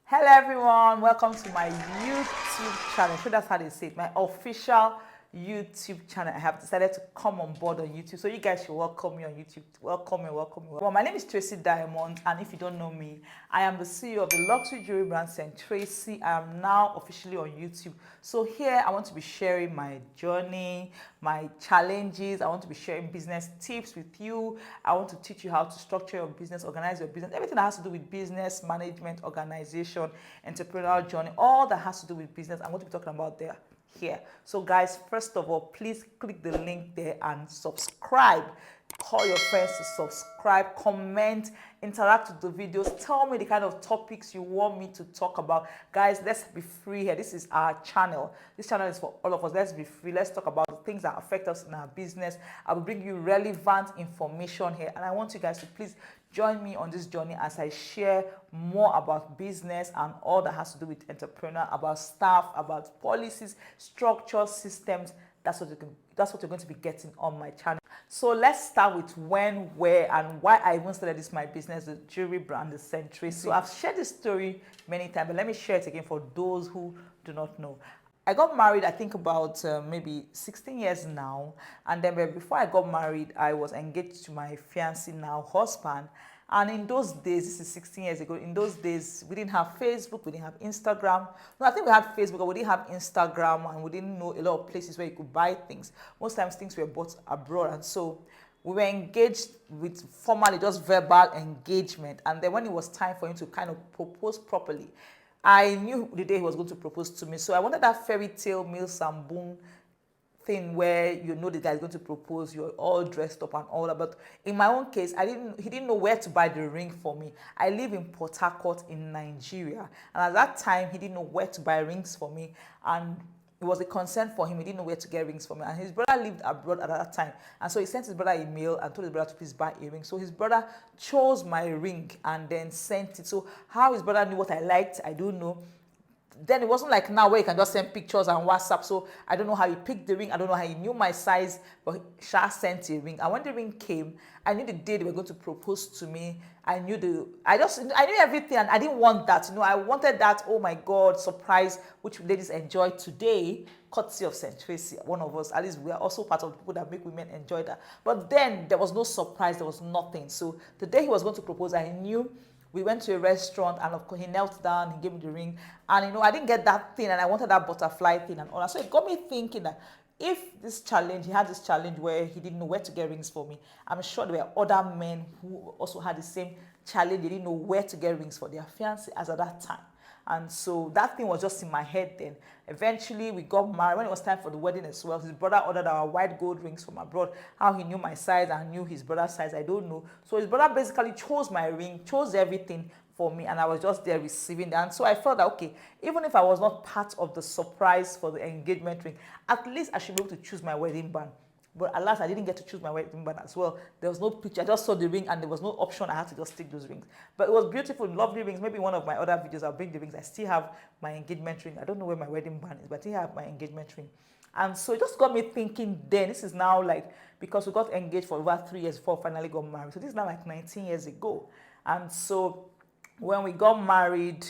Hello everyone, welcome to my YouTube channel. So that's how they say it, my official YouTube channel. I have decided to come on board on YouTube, so you guys should welcome me on YouTube. Welcome me, welcome me. Well, my name is Tracy Diamonds, and if you don't know me, I am the CEO of the luxury jewelry brand Saint Tracy. I am now officially on YouTube. So here I want to be sharing my journey, my challenges. I want to be sharing business tips with you. I want to teach you how to structure your business, organize your business, everything that has to do with business management, organization, entrepreneurial journey, all that has to do with business. I'm going to be talking about there here. So guys, first of all, please click the link there and subscribe. Call your friends to subscribe, comment, interact with the videos, tell me the kind of topics you want me to talk about. Guys, let's be free here. This is our channel. This channel is for all of us. Let's be free. Let's talk about the things that affect us in our business. I will bring you relevant information here, and I want you guys to please join me on this journey as I share more about business and all that has to do with entrepreneur, about staff, about policies, structures, systems. That's what you're going to be getting on my channel. So let's start with when, where, and why I even started this my business, the jewelry brand, the Saint Tracy. So I've shared this story many times, but let me share it again for those who do not know. I got married, I think about maybe 16 years now. And then before I got married, I was engaged to my fiancé, now husband. And in those days, this is 16 years ago, in those days, we didn't have Facebook, we didn't have Instagram. No, I think we had Facebook, but we didn't have Instagram, and we didn't know a lot of places where you could buy things. Most times things were bought abroad. And so we were engaged with formally just verbal engagement. And then when it was time for him to kind of propose properly, I knew the day he was going to propose to me. So I wanted that fairy tale Mills and Boone thing where you know the guy is going to propose, you're all dressed up and all that. But in my own case, he didn't know where to buy the ring for me. I live in Port Harcourt in Nigeria, and at that time he didn't know where to buy rings for me, and it was a concern for him. He didn't know where to get rings for me, and his brother lived abroad at that time, and so he sent his brother a mail and told his brother to please buy a ring. So his brother chose my ring and then sent it. So how his brother knew what I liked, I don't know. Then it wasn't like now where you can just send pictures and WhatsApp. So I don't know how he picked the ring. I don't know how he knew my size, but Sha sent a ring. And when the ring came, I knew the day they were going to propose to me. I knew everything, and I didn't want that. I wanted that, oh my God, surprise, which ladies enjoy today, courtesy of Saint Tracy, one of us. At least we are also part of the people that make women enjoy that. But then there was no surprise, there was nothing. So the day he was going to propose, I knew. We went to a restaurant, and of course he knelt down, he gave me the ring, and I didn't get that thing, and I wanted that butterfly thing and all that. So it got me thinking that if he had this challenge where he didn't know where to get rings for me, I'm sure there were other men who also had the same challenge. They didn't know where to get rings for their fiancé as at that time. And so that thing was just in my head then. Eventually, we got married. When it was time for the wedding as well, his brother ordered our white gold rings from abroad. How he knew my size and knew his brother's size, I don't know. So his brother basically chose my ring, chose everything for me, and I was just there receiving that. And so I felt that, okay, even if I was not part of the surprise for the engagement ring, at least I should be able to choose my wedding band. But alas, I didn't get to choose my wedding band as well. There was no picture. I just saw the ring, and there was no option. I had to just take those rings. But it was beautiful, lovely rings. Maybe one of my other videos, I'll bring the rings. I still have my engagement ring. I don't know where my wedding band is, but I still have my engagement ring. And so it just got me thinking then. This is now like, because we got engaged for over 3 years before we finally got married. So this is now like 19 years ago. And so when we got married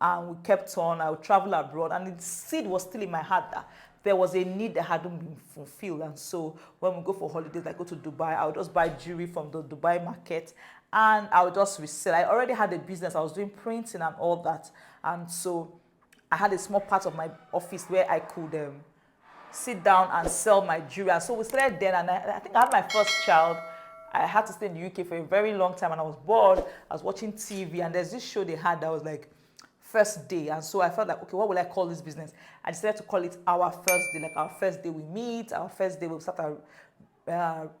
and we kept on, I would travel abroad, and the seed was still in my heart that there was a need that hadn't been fulfilled. And so when we go for holidays, I go to Dubai, I would just buy jewelry from the Dubai market, and I would just resell. I already had a business. I was doing printing and all that. And so I had a small part of my office where I could sit down and sell my jewelry. And so we started then, and I think I had my first child. I had to stay in the UK for a very long time, and I was bored. I was watching TV, and there's this show they had that was like First Day. And so I felt like, okay, what will I call this business? I decided to call it Our First Day, like our first day we meet, our first day we start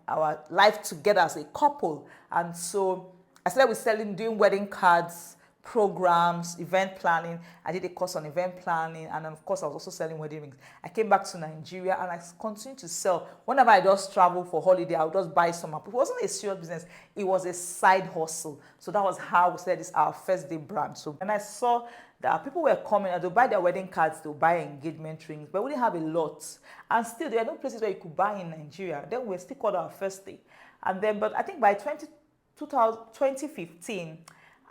our life together as a couple. And so I started with doing wedding cards, programs, event planning. I did a course on event planning, and then of course I was also selling wedding rings. I came back to Nigeria, and I continued to sell. Whenever I just travel for holiday, I would just buy some up. It wasn't a serious business, it was a side hustle. So that was how we said this Our First Day brand. So when I saw that people were coming and they'll buy their wedding cards, they'll buy engagement rings, but we didn't have a lot. And still there are no places where you could buy in Nigeria. Then we still called Our First Day. And then, but I think by 2015,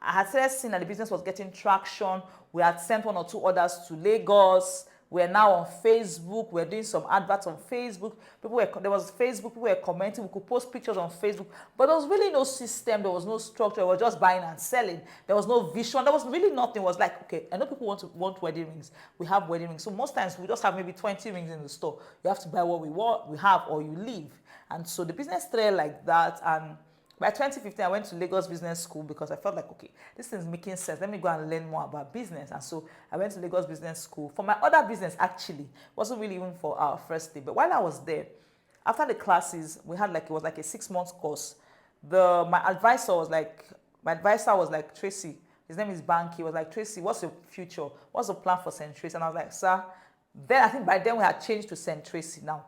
I had started seeing that the business was getting traction. We had sent one or two others to Lagos. We're now on Facebook. We're doing some adverts on Facebook. There was Facebook. People were commenting. We could post pictures on Facebook. But there was really no system. There was no structure. We were just buying and selling. There was no vision. There was really nothing. It was like, okay, I know people want wedding rings. We have wedding rings. So most times we just have maybe 20 rings in the store. You have to buy what we have, or you leave. And so the business started like that. And by 2015, I went to Lagos Business School because I felt like, okay, this thing's making sense. Let me go and learn more about business. And so I went to Lagos Business School. For my other business, actually, wasn't really even for our first day. But while I was there, after the classes, it was like a 6-month course. My advisor was like, Tracy, his name is Banky. He was like, Tracy, what's your future? What's the plan for Saint Tracy? And I was like, sir, then I think by then we had changed to Saint Tracy now.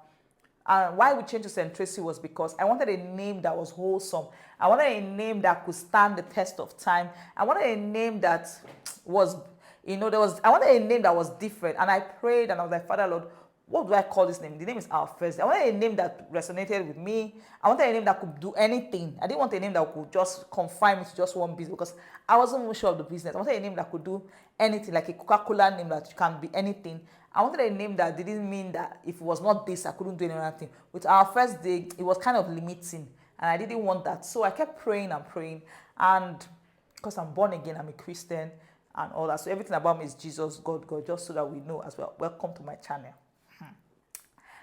And why we changed to Saint Tracy was because I wanted a name that was wholesome. I wanted a name that could stand the test of time. I wanted a name that was, I wanted a name that was different. And I prayed and I was like, Father Lord, what do I call this name? The name is Our First Day. I wanted a name that resonated with me. I wanted a name that could do anything. I didn't want a name that could just confine me to just one business because I wasn't even sure of the business. I wanted a name that could do anything, like a Coca-Cola name that can be anything. I wanted a name that didn't mean that if it was not this, I couldn't do any other thing. With Our First Day, it was kind of limiting, and I didn't want that. So I kept praying and praying, and because I'm born again, I'm a Christian and all that. So everything about me is Jesus, God, just so that we know as well. Welcome to my channel.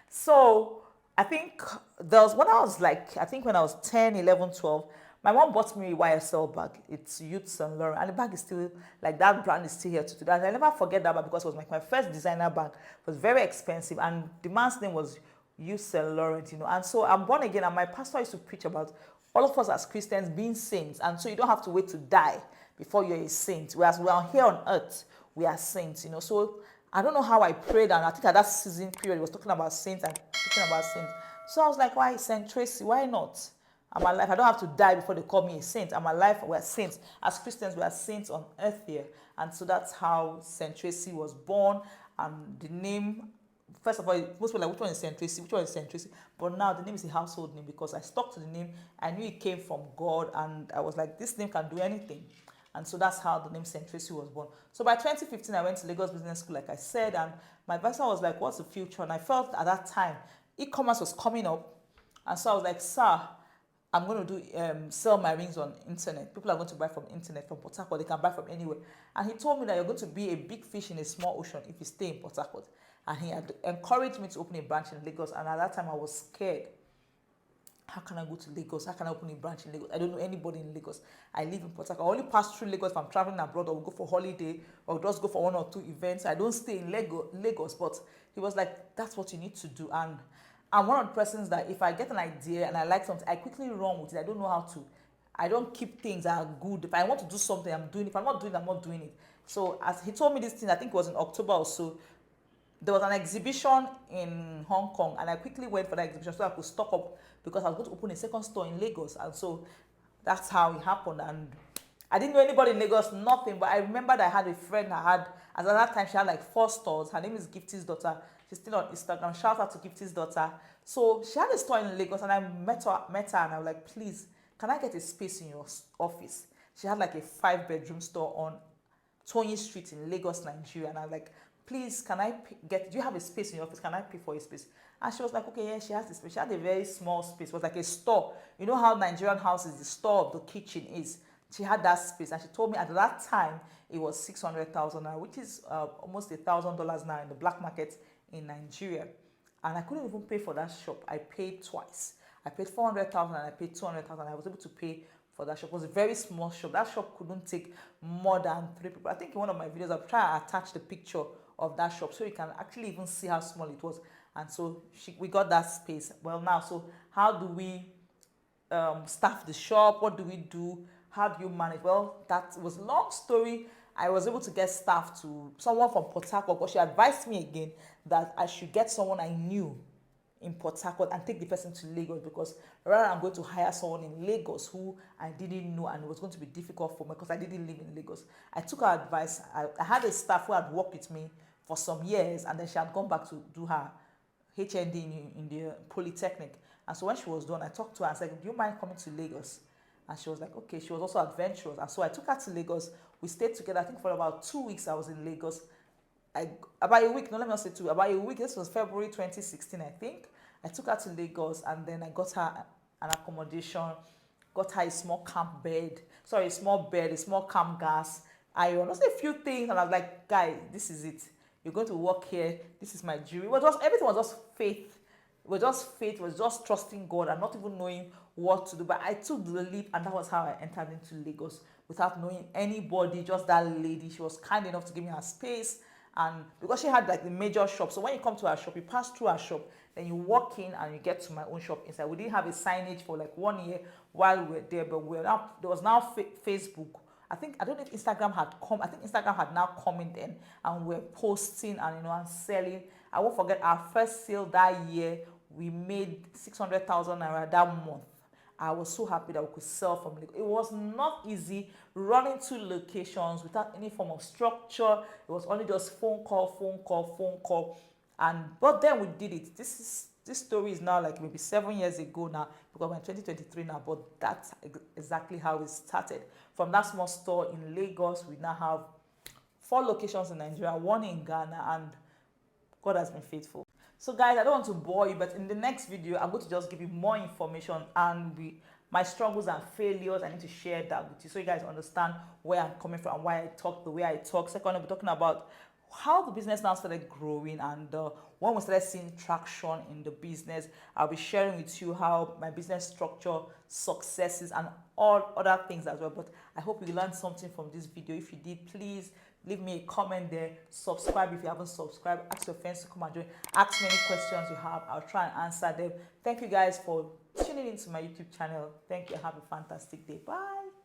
So I think when I was 10, 11, 12, my mom bought me a YSL bag. It's Youth Saint Laurent. And the bag is still, like, that brand is still here to today. And I never forget that bag because it was like my first designer bag. It was very expensive. And the man's name was Youth Saint Laurent, And so I'm born again. And my pastor used to preach about all of us as Christians being saints. And so you don't have to wait to die before you're a saint. Whereas we are here on earth, we are saints, So I don't know how I prayed. And I think at that season period, he was talking about saints and talking about saints. So I was like, why Saint Tracy? Why not? I'm alive. I don't have to die before they call me a saint. I'm alive. We're saints. As Christians, we are saints on earth here. And so that's how Saint Tracy was born. And the name, first of all, most people are like, which one is Saint Tracy? Which one is Saint Tracy? But now the name is a household name because I stuck to the name. I knew it came from God. And I was like, this name can do anything. And so that's how the name Saint Tracy was born. So by 2015, I went to Lagos Business School, like I said. And my advisor was like, what's the future? And I felt at that time, e-commerce was coming up. And so I was like, sir, I'm going to sell my rings on internet. People are going to buy from internet, from Port Harcourt. They can buy from anywhere. And he told me that you're going to be a big fish in a small ocean if you stay in Port Harcourt. And he had encouraged me to open a branch in Lagos. And at that time, I was scared. How can I go to Lagos? How can I open a branch in Lagos? I don't know anybody in Lagos. I live in Port Harcourt. I only pass through Lagos if I'm traveling abroad, or we'll go for holiday, or just go for 1 or 2 events. I don't stay in Lagos. But he was like, that's what you need to do. And I'm one of the persons that if I get an idea and I like something, I quickly run with it. I don't know how to. I don't keep things that are good. If I want to do something, I'm doing it. If I'm not doing it, I'm not doing it. So as he told me this thing, I think it was in October or so, there was an exhibition in Hong Kong, and I quickly went for that exhibition so I could stock up because I was going to open a second store in Lagos. And so that's how it happened. And I didn't know anybody in Lagos, nothing, but I remembered I had a friend at that time, she had like 4 stores. Her name is Gifty's daughter. She's still on Instagram. Shout out to Gifty's daughter. So she had a store in Lagos, and I met her and I was like, please, can I get a space in your office? She had like a 5-bedroom store on Tony Street in Lagos, Nigeria. And I was like, please, do you have a space in your office? Can I pay for a space? And she was like, okay, yeah, she has a space. She had a very small space. It was like a store. You know how Nigerian houses, the store of the kitchen is. She had that space, and she told me at that time it was $600,000, which is almost $1,000 now in the black market in Nigeria. And I couldn't even pay for that shop. I paid twice. I paid $400,000 and I paid $200,000. I was able to pay for that shop. It was a very small shop. That shop couldn't take more than 3 people. I think in one of my videos, I'll try to attach the picture of that shop so you can actually even see how small it was. And so we got that space. Well, now, so how do we staff the shop? What do we do? How do you manage? Well, that was a long story. I was able to get staff to someone from Port Harcourt, but she advised me again that I should get someone I knew in Port Harcourt and take the person to Lagos, because rather I'm going to hire someone in Lagos who I didn't know, and it was going to be difficult for me because I didn't live in Lagos. I took her advice. I had a staff who had worked with me for some years, and then she had gone back to do her HND in the Polytechnic. And so when she was done, I talked to her and said, do you mind coming to Lagos? And she was like, okay, she was also adventurous. And so I took her to Lagos. We stayed together, I think for about 2 weeks I was in Lagos. About a week, no, let me not say two, about a week, this was February 2016, I think. I took her to Lagos and then I got her an accommodation, got her a small camp bed, sorry, a small bed, a small camp gas, iron, just a few things. And I was like, guy, this is it. You're going to work here. This is my jewelry. It was just, everything was just faith. It was just faith. It was just trusting God and not even knowing what to do. But I took the leap, and that was how I entered into Lagos without knowing anybody, just that lady. She was kind enough to give me her space. And because she had like the major shop, so when you come to our shop, you pass through our shop, then you walk in and you get to my own shop inside. We didn't have a signage for like 1 year while we were there, but there was now Facebook. I don't know if Instagram had come. I think Instagram had now come in then, and we're posting and and selling. I won't forget our first sale that year. We made 600,000 naira that month. I was so happy that we could sell from Lagos. It was not easy running to locations without any form of structure. It was only just phone call. But then we did it. This story is now like maybe 7 years ago now, because we're in 2023 now, but that's exactly how it started. From that small store in Lagos, we now have 4 locations in Nigeria, 1 in Ghana, and God has been faithful. So guys, I don't want to bore you, but in the next video, I'm going to just give you more information and my struggles and failures. I need to share that with you so you guys understand where I'm coming from and why I talk the way I talk. Second, I'll be talking about how the business now started growing and when we started seeing traction in the business. I'll be sharing with you how my business structure, successes, and all other things as well. But I hope you learned something from this video. If you did, please leave me a comment there. Subscribe if you haven't subscribed. Ask your friends to come and join. Ask me any questions you have. I'll try and answer them. Thank you guys for tuning into my YouTube channel. Thank you. Have a fantastic day. Bye.